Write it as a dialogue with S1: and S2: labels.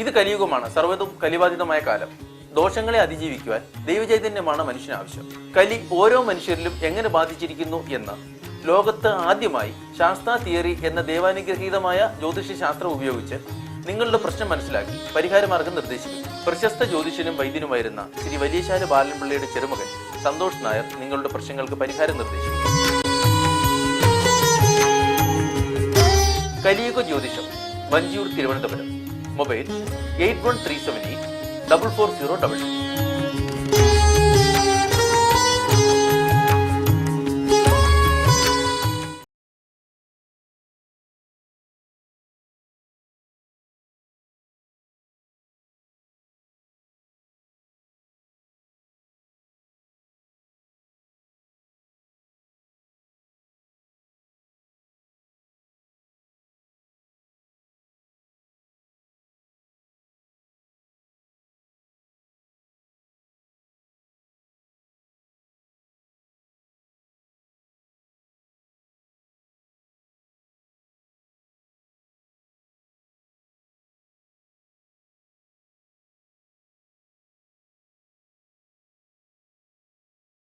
S1: ഇത് കലിയുഗമാണ്, സർവ്വതും കലിബാധിതമായ കാലം. ദോഷങ്ങളെ അതിജീവിക്കുവാൻ ദൈവചൈതന്യമാണ് മനുഷ്യന് ആവശ്യം. കലി ഓരോ മനുഷ്യരിലും എങ്ങനെ ബാധിച്ചിരിക്കുന്നു എന്ന് ലോകത്ത് ആദ്യമായി ശാസ്ത്ര തിയറി എന്ന ദൈവാനുഗ്രഹീതമായ ജ്യോതിഷ ശാസ്ത്രം ഉപയോഗിച്ച് നിങ്ങളുടെ പ്രശ്നം മനസ്സിലാക്കി പരിഹാരമാർഗം നിർദ്ദേശിക്കും. പ്രശസ്ത ജ്യോതിഷനും വൈദ്യനുമായിരുന്ന ശ്രീ വലിയശാല ബാലൻപിള്ളയുടെ ചെറുമകൻ സന്തോഷ് നായർ നിങ്ങളുടെ പ്രശ്നങ്ങൾക്ക് പരിഹാരം നിർദ്ദേശിക്കും. കലിയുഗ ജ്യോതിഷം, വഞ്ചിയൂർ, തിരുവനന്തപുരം. മൊബൈൽ 8137844000.